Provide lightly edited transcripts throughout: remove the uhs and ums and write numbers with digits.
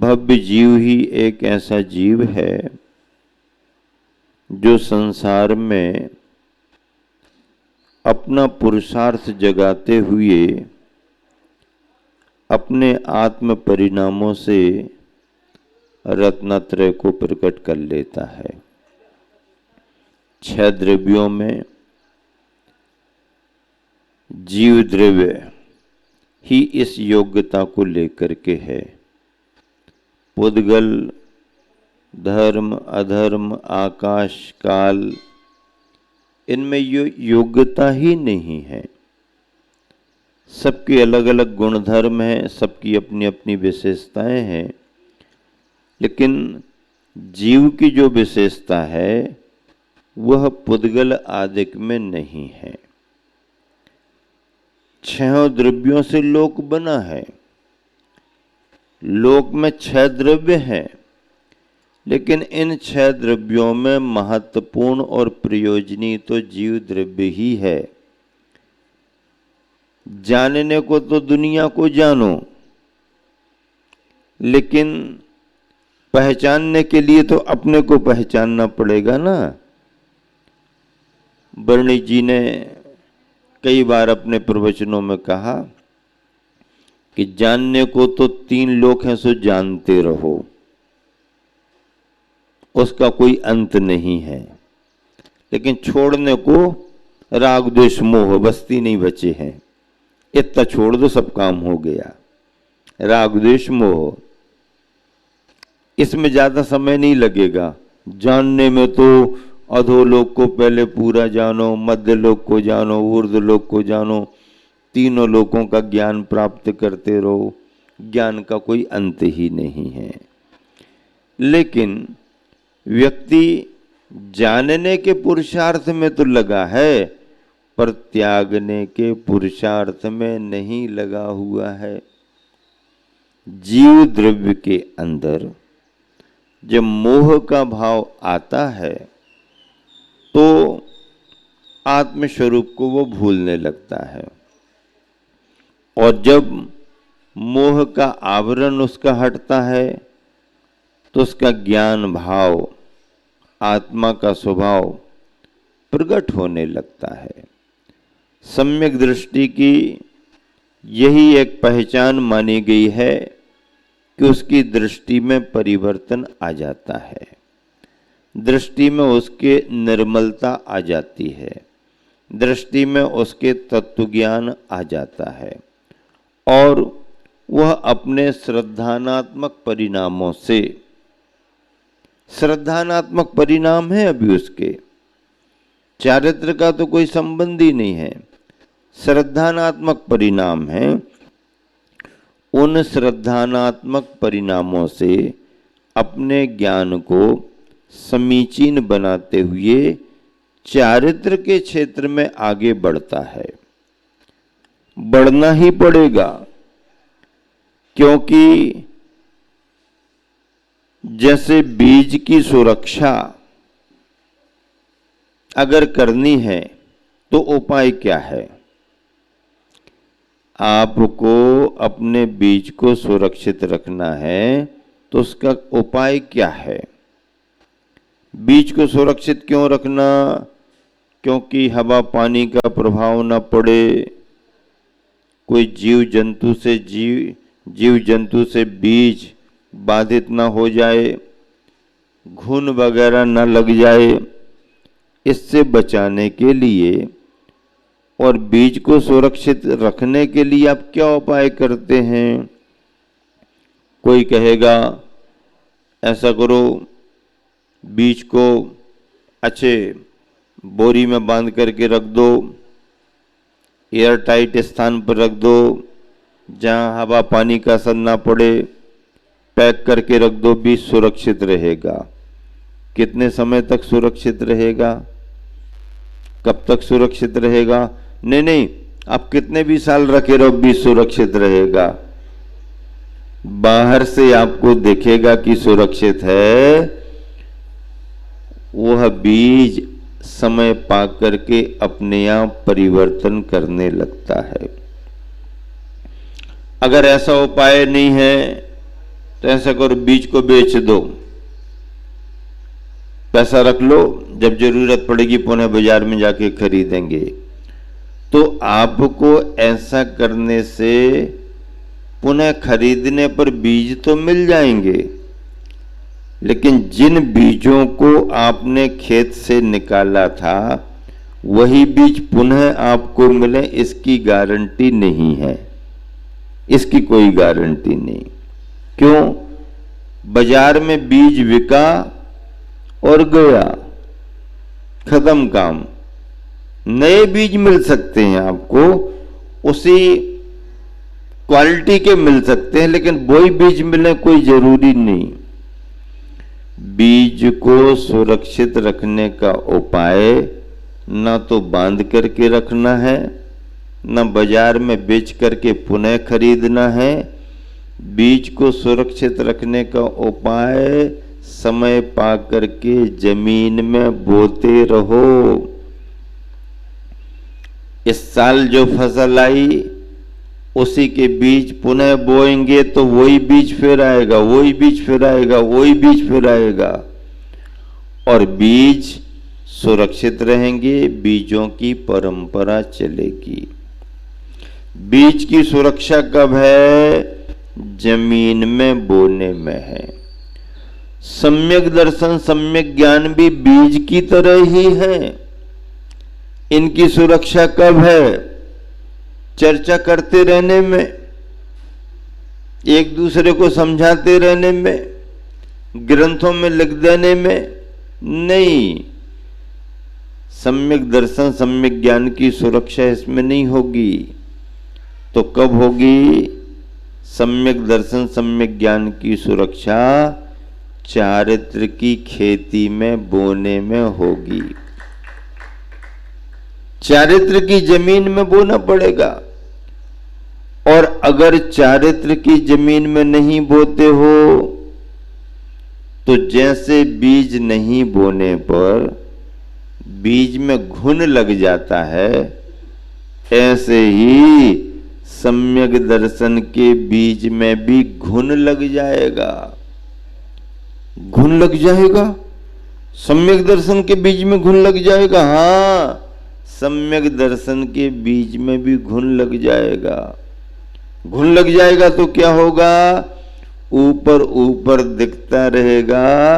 भव्य जीव ही एक ऐसा जीव है जो संसार में अपना पुरुषार्थ जगाते हुए अपने आत्म परिणामों से रत्नत्रय को प्रकट कर लेता है। 6 द्रव्यों में जीव द्रव्य ही इस योग्यता को लेकर के है। पुद्गल, धर्म, अधर्म, आकाश, काल, इनमें योग्यता ही नहीं है। सबके अलग अलग गुणधर्म हैं, सबकी अपनी अपनी विशेषताएं हैं, लेकिन जीव की जो विशेषता है वह पुद्गल आदिक में नहीं है। 6 द्रव्यों से लोक बना है। लोक में 6 द्रव्य हैं, लेकिन इन 6 द्रव्यों में महत्वपूर्ण और प्रयोजनीय तो जीव द्रव्य ही है। जानने को तो दुनिया को जानो, लेकिन पहचानने के लिए तो अपने को पहचानना पड़ेगा ना। बर्णी जी ने कई बार अपने प्रवचनों में कहा कि जानने को तो 3 लोक हैं, सो जानते रहो, उसका कोई अंत नहीं है। लेकिन छोड़ने को राग द्वेष मोह, बस 3 नहीं बचे हैं। इतना छोड़ दो, सब काम हो गया। राग द्वेष मोह, इसमें ज्यादा समय नहीं लगेगा। जानने में तो अधोलोक को पहले पूरा जानो, मध्य लोक को जानो, ऊर्ध्व लोक को जानो, तीनों लोकों का ज्ञान प्राप्त करते रहो। ज्ञान का कोई अंत ही नहीं है। लेकिन व्यक्ति जानने के पुरुषार्थ में तो लगा है, पर त्यागने के पुरुषार्थ में नहीं लगा हुआ है। जीव द्रव्य के अंदर जब मोह का भाव आता है तो आत्मस्वरूप को वो भूलने लगता है, और जब मोह का आवरण उसका हटता है तो उसका ज्ञान भाव, आत्मा का स्वभाव प्रकट होने लगता है। सम्यक दृष्टि की यही एक पहचान मानी गई है कि उसकी दृष्टि में परिवर्तन आ जाता है, दृष्टि में उसके निर्मलता आ जाती है, दृष्टि में उसके तत्व ज्ञान आ जाता है, और वह अपने श्रद्धानात्मक परिणामों से, श्रद्धानात्मक परिणाम है अभी उसके, चारित्र का तो कोई संबंध ही नहीं है, श्रद्धानात्मक परिणाम है। उन श्रद्धानात्मक परिणामों से अपने ज्ञान को समीचीन बनाते हुए चारित्र के क्षेत्र में आगे बढ़ता है। बढ़ना ही पड़ेगा, क्योंकि जैसे बीज की सुरक्षा अगर करनी है तो उपाय क्या है? आपको अपने बीज को सुरक्षित रखना है तो उसका उपाय क्या है? बीज को सुरक्षित क्यों रखना? क्योंकि हवा पानी का प्रभाव न पड़े, कोई जीव जंतु से बीज बाधित न हो जाए, घुन वगैरह न लग जाए, इससे बचाने के लिए और बीज को सुरक्षित रखने के लिए आप क्या उपाय करते हैं? कोई कहेगा ऐसा करो, बीज को अच्छे बोरी में बांध करके रख दो, एयर टाइट स्थान पर रख दो जहां हवा पानी का असर ना पड़े, पैक करके रख दो, बीज सुरक्षित रहेगा। कितने समय तक सुरक्षित रहेगा? कब तक सुरक्षित रहेगा? नहीं, आप कितने भी साल रखे रहो, बीज सुरक्षित रहेगा। बाहर से आपको दिखेगा कि सुरक्षित है, वह बीज समय पा करके अपने आप परिवर्तन करने लगता है। अगर ऐसा उपाय नहीं है तो ऐसा करो, बीज को बेच दो, पैसा रख लो, जब जरूरत पड़ेगी पुनः बाजार में जाके खरीदेंगे। तो आपको ऐसा करने से पुनः खरीदने पर बीज तो मिल जाएंगे, लेकिन जिन बीजों को आपने खेत से निकाला था वही बीज पुनः आपको मिले, इसकी गारंटी नहीं है, इसकी कोई गारंटी नहीं। क्यों? बाजार में बीज बिका और गया, खत्म काम। नए बीज मिल सकते हैं आपको, उसी क्वालिटी के मिल सकते हैं, लेकिन वही बीज मिले कोई जरूरी नहीं। बीज को सुरक्षित रखने का उपाय ना तो बांध करके रखना है, ना बाजार में बेच करके पुनः खरीदना है। बीज को सुरक्षित रखने का उपाय समय पा करके जमीन में बोते रहो। इस साल जो फसल आई उसी के बीज पुनः बोएंगे तो वही बीज फिर आएगा, वही बीज फिर आएगा, वही बीज फिर आएगा, और बीज सुरक्षित रहेंगे, बीजों की परंपरा चलेगी। बीज की सुरक्षा कब है? जमीन में बोने में है। सम्यक दर्शन, सम्यक ज्ञान भी बीज की तरह ही है। इनकी सुरक्षा कब है? चर्चा करते रहने में, एक दूसरे को समझाते रहने में, ग्रंथों में लिख देने में नहीं। सम्यक दर्शन, सम्यक ज्ञान की सुरक्षा इसमें नहीं होगी। तो कब होगी? सम्यक दर्शन, सम्यक ज्ञान की सुरक्षा चारित्र की खेती में बोने में होगी। चारित्र की जमीन में बोना पड़ेगा, और अगर चारित्र की जमीन में नहीं बोते हो तो जैसे बीज नहीं बोने पर बीज में घुन लग जाता है, ऐसे ही सम्यक दर्शन के बीज में भी घुन लग जाएगा। घुन लग जाएगा? सम्यक दर्शन के बीज में घुन लग जाएगा? हाँ, सम्यक दर्शन के बीज में भी घुन लग जाएगा। घुन लग जाएगा तो क्या होगा? ऊपर ऊपर दिखता रहेगा,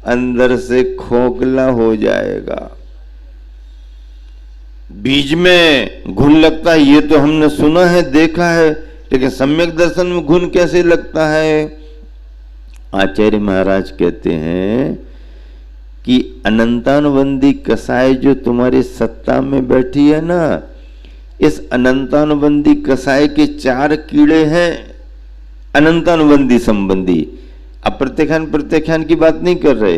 अंदर से खोखला हो जाएगा। बीज में घुन लगता है ये तो हमने सुना है, देखा है, लेकिन सम्यक दर्शन में घुन कैसे लगता है? आचार्य महाराज कहते हैं कि अनंतानुबंधी कसाय जो तुम्हारी सत्ता में बैठी है ना, इस अनंतानुबंधी कसाय के 4 कीड़े हैं। अनंतानुबंधी संबंधी, अब प्रत्याख्यान प्रत्याख्यान की बात नहीं कर रहे।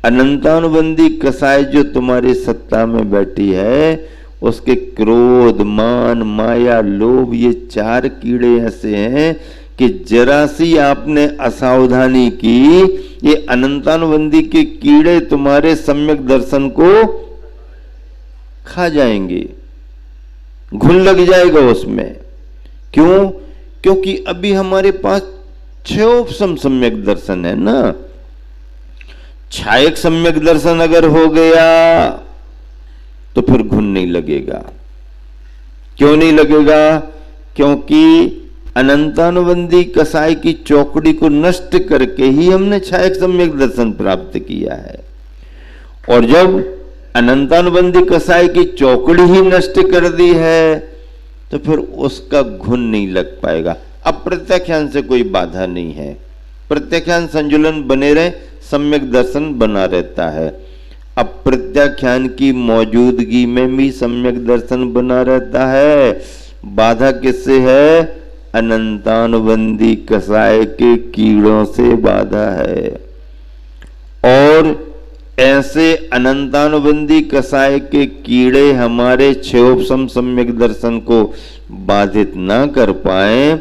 अनंतानुबंधी कसाय जो तुम्हारी सत्ता में बैठी है, उसके क्रोध, मान, माया, लोभ, ये 4 कीड़े ऐसे हैं कि जरा सी आपने असावधानी की, ये अनंतानुबंधी के कीड़े तुम्हारे सम्यक दर्शन को खा जाएंगे, घुन लग जाएगा उसमें। क्यों? क्योंकि अभी हमारे पास 6 सम्यक दर्शन है ना। 6 सम्यक दर्शन अगर हो गया तो फिर घुन नहीं लगेगा। क्यों नहीं लगेगा? क्योंकि अनंतानुबंधी कसाय की चौकड़ी को नष्ट करके ही हमने 6 सम्यक दर्शन प्राप्त किया है। और जब अनंतानुबंधी कसाय की चौकड़ी ही नष्ट कर दी है तो फिर उसका घुन नहीं लग पाएगा। अब प्रत्याख्यान से कोई बाधा नहीं है, प्रत्याख्यान संजुलन बने रहे, सम्यक दर्शन बना रहता है। अब प्रत्याख्यान की मौजूदगी में भी सम्यक दर्शन बना रहता है। बाधा किससे है? अनंतानुबंधी कसाय के कीड़ों से बाधा है। और ऐसे अनंतानुबंधी कसाय के कीड़े हमारे 6 सम्यक दर्शन को बाधित ना कर पाए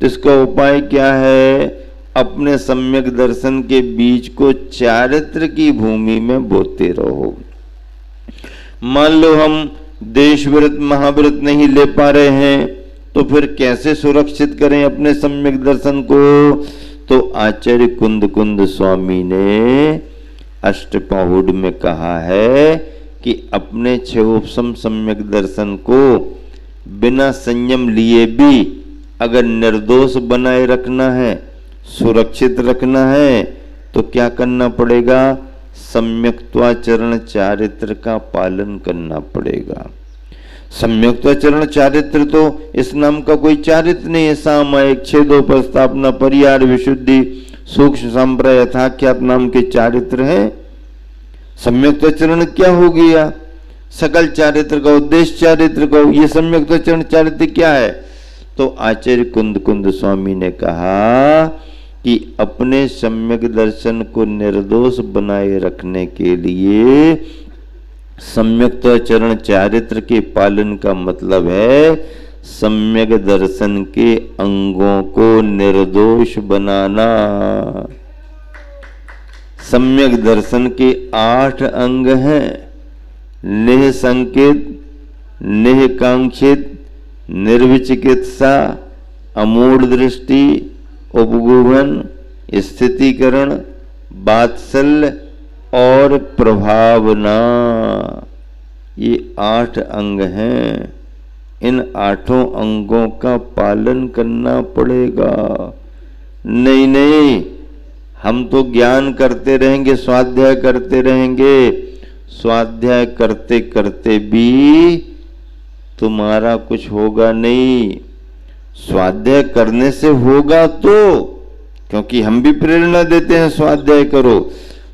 तो इसका उपाय क्या है? अपने सम्यक दर्शन के बीज को चारित्र की भूमि में बोते रहो। मान लो हम देश व्रत, महाव्रत नहीं ले पा रहे हैं तो फिर कैसे सुरक्षित करें अपने सम्यक दर्शन को? तो आचार्य कुंद स्वामी ने अष्टपाहुड़ में कहा है कि अपने छेवोपम सम्यक दर्शन को बिना संयम लिए भी अगर निर्दोष बनाए रखना है, सुरक्षित रखना है, तो क्या करना पड़ेगा? सम्यक्त्वाचरण चारित्र का पालन करना पड़ेगा। सम्यक्त्वाचरण चारित्र तो इस नाम का कोई चारित्र नहीं है। सामायिक, छेदोपस्थापना, परिहार, विशुद्धि, सूक्ष्म, संप्रय, यथाख्यात नाम के चारित्र हैं। सम्यक्त्वाचरण क्या हो गया? सकल चारित्र का उद्देश्य चारित्र का, ये सम्यक्त्वाचरण चारित्र क्या है? तो आचार्य कुंद स्वामी ने कहा कि अपने सम्यक दर्शन को निर्दोष बनाए रखने के लिए सम्यक्त्वाचरण चारित्र के पालन का मतलब है सम्यक दर्शन के अंगों को निर्दोष बनाना। सम्यक दर्शन के 8 अंग हैं। निह संकेत, निह कांक्षित, निर्विचिकित्सा, अमूढ़ दृष्टि, उपगुहन, स्थितिकरण, वात्सल्य और प्रभावना, ये 8 अंग हैं। इन 8 अंगों का पालन करना पड़ेगा। नहीं, हम तो ज्ञान करते रहेंगे, स्वाध्याय करते रहेंगे, स्वाध्याय करते करते भी तुम्हारा कुछ होगा नहीं। स्वाध्याय करने से होगा तो, क्योंकि हम भी प्रेरणा देते हैं स्वाध्याय करो।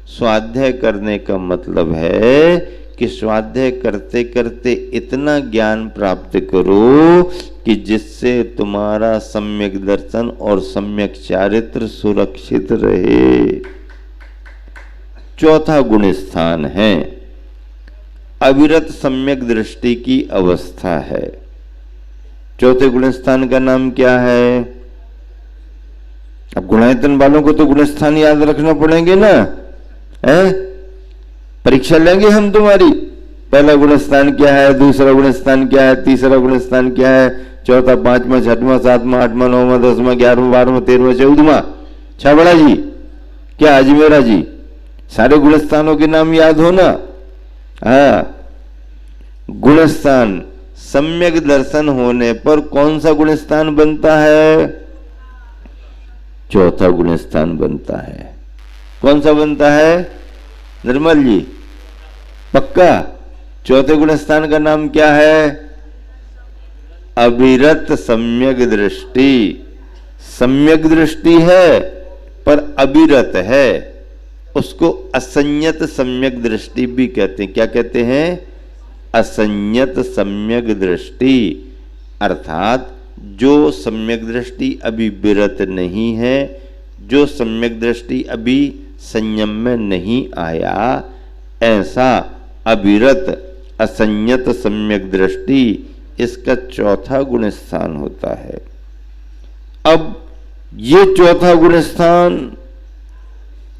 स्वाध्याय करने का मतलब है कि स्वाध्याय करते करते इतना ज्ञान प्राप्त करो कि जिससे तुम्हारा सम्यक दर्शन और सम्यक चारित्र सुरक्षित रहे। चौथा गुण स्थान है अविरत सम्यक दृष्टि की अवस्था है। चौथे गुण स्थान का नाम क्या है? अब गुणायतन वालों को तो गुण स्थान याद रखना पड़ेंगे ना, है? परीक्षा लेंगे हम तुम्हारी। पहला गुण स्थान क्या है, दूसरा गुण स्थान क्या है, तीसरा गुण स्थान क्या है, चौथा, पांचवा, छठवां, सातवां, आठवां, नौवां, 10वां, 11वां, 12वां, 13वां, 14वां। छाबड़ा जी, क्या अजमेरा जी, सारे गुण स्थानों के नाम याद हो ना? हाँ, गुण स्थान सम्यक दर्शन होने पर कौन सा गुण स्थान बनता है? चौथा गुण स्थान बनता है। कौन सा बनता है निर्मल जी? पक्का? चौथे गुण स्थान का नाम क्या है? अविरत सम्यक दृष्टि। सम्यक दृष्टि है पर अविरत है, उसको असंयत सम्यक दृष्टि भी कहते हैं। क्या कहते हैं? असंयत सम्यक दृष्टि, अर्थात जो सम्यक दृष्टि अभी विरत नहीं है, जो सम्यक दृष्टि अभी संयम में नहीं आया, ऐसा अविरत असंयत सम्यक दृष्टि इसका चौथा गुण स्थान होता है। अब ये चौथा गुण स्थान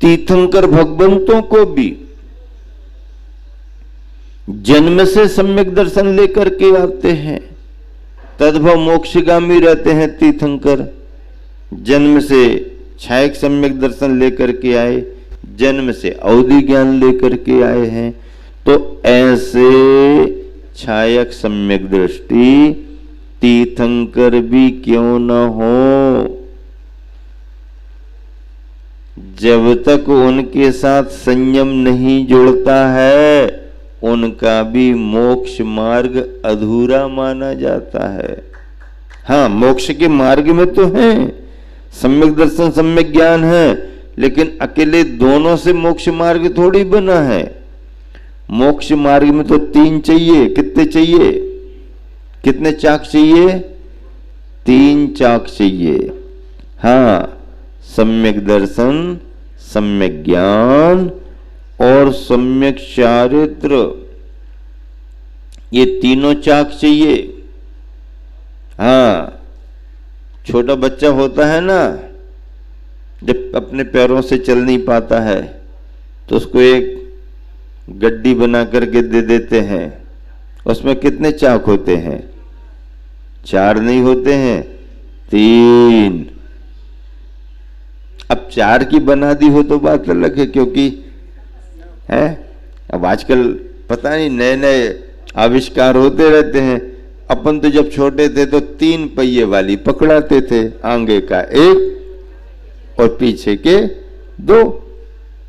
तीर्थंकर भगवंतों को भी जन्म से सम्यक दर्शन लेकर के आते हैं। तद्भव मोक्षगामी रहते हैं तीर्थंकर। जन्म से छायक सम्यक दर्शन लेकर के आए, जन्म से अवधि ज्ञान लेकर के आए हैं। तो ऐसे छायक सम्यक दृष्टि तीर्थंकर भी क्यों न हो, जब तक उनके साथ संयम नहीं जुड़ता है उनका भी मोक्ष मार्ग अधूरा माना जाता है। हाँ, मोक्ष के मार्ग में तो है, सम्यक दर्शन सम्यक ज्ञान है, लेकिन अकेले दोनों से मोक्ष मार्ग थोड़ी बना है। मोक्ष मार्ग में तो 3 चाहिए। कितने चाहिए? कितने चाक चाहिए? 3 चाक चाहिए। हाँ, सम्यक दर्शन, सम्यक ज्ञान और सम्यक चारित्र, ये तीनों चाक चाहिए। हाँ, छोटा बच्चा होता है ना, जब अपने पैरों से चल नहीं पाता है तो उसको एक गड्डी बना करके दे देते हैं। उसमें कितने चाक होते हैं? 4 नहीं होते हैं, 3। अब 4 की बना दी हो तो बात अलग है, क्योंकि है अब आजकल पता नहीं नए नए आविष्कार होते रहते हैं। अपन तो जब छोटे थे तो 3 पहिए वाली पकड़ाते थे, आगे का 1 और पीछे के 2,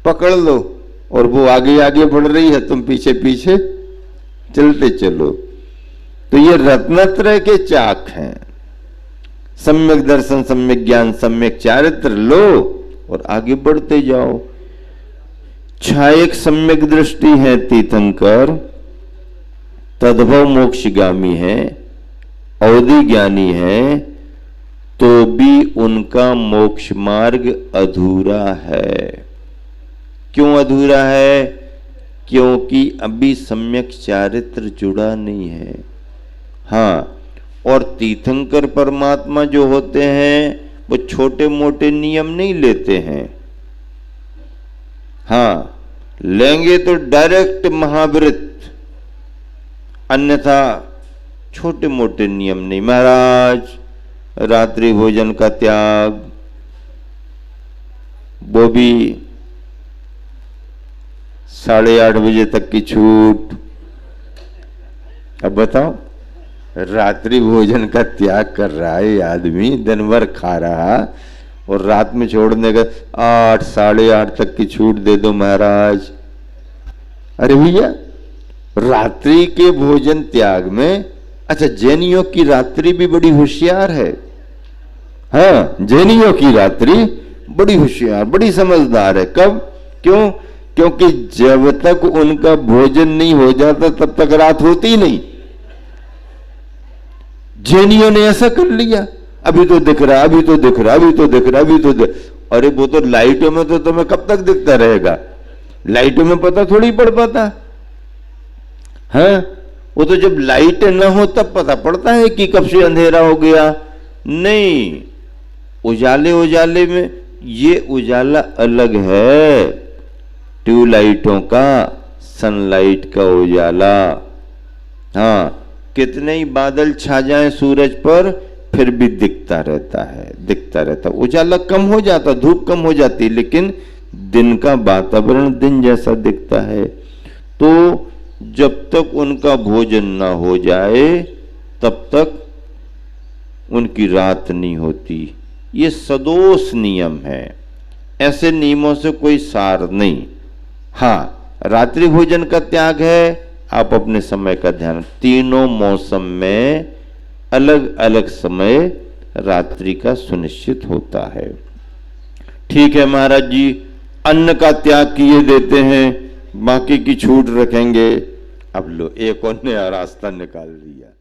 पकड़ लो और वो आगे आगे बढ़ रही है, तुम पीछे पीछे चलते चलो। तो ये रत्नत्रय के चाक हैं, सम्यक दर्शन, सम्यक ज्ञान, सम्यक चारित्र लो और आगे बढ़ते जाओ। छायक सम्यक दृष्टि है तीर्थंकर, तद्भव मोक्षगामी है, अवधि ज्ञानी है, तो भी उनका मोक्ष मार्ग अधूरा है। क्यों अधूरा है? क्योंकि अभी सम्यक चारित्र जुड़ा नहीं है। हाँ, और तीर्थंकर परमात्मा जो होते हैं वो छोटे मोटे नियम नहीं लेते हैं। हाँ, लेंगे तो डायरेक्ट महाव्रत, अन्यथा छोटे मोटे नियम नहीं। महाराज रात्रि भोजन का त्याग, वो भी 8:30 बजे तक की छूट। अब बताओ, रात्रि भोजन का त्याग कर रहा है आदमी, दिन भर खा रहा और रात में छोड़ने का 8 8:30 तक की छूट दे दो महाराज। अरे भैया, रात्रि के भोजन त्याग में, अच्छा जैनियों की रात्रि भी बड़ी होशियार है। हाँ, जैनियों की रात्रि बड़ी होशियार, बड़ी समझदार है। कब? क्यों? क्योंकि जब तक उनका भोजन नहीं हो जाता तब तक रात होती ही नहीं। जैनियों ने ऐसा कर लिया, अभी तो दिख रहा, अभी तो दिख रहा, अभी तो दिख रहा, अभी तो अरे वो तो लाइटों में तो तुम्हें कब तक दिखता रहेगा? लाइटों में पता थोड़ी पड़ पाता है। वो तो जब लाइट ना हो तब पता पड़ता है कि कब से अंधेरा हो गया। नहीं, उजाले उजाले में, ये उजाला अलग है ट्यूबलाइटों का, सनलाइट का उजाला। हाँ, कितने ही बादल छा जाएं सूरज पर फिर भी दिखता रहता है, दिखता रहता। उजाला कम हो जाता, धूप कम हो जाती, लेकिन दिन का वातावरण दिन जैसा दिखता है। तो जब तक उनका भोजन ना हो जाए तब तक उनकी रात नहीं होती। ये सदोष नियम है, ऐसे नियमों से कोई सार नहीं। हाँ, रात्रि भोजन का त्याग है, आप अपने समय का ध्यान, तीनों मौसम में अलग अलग समय रात्रि का सुनिश्चित होता है। ठीक है महाराज जी, अन्न का त्याग किए देते हैं, बाकी की छूट रखेंगे। अब लो, एक और नया रास्ता निकाल दिया।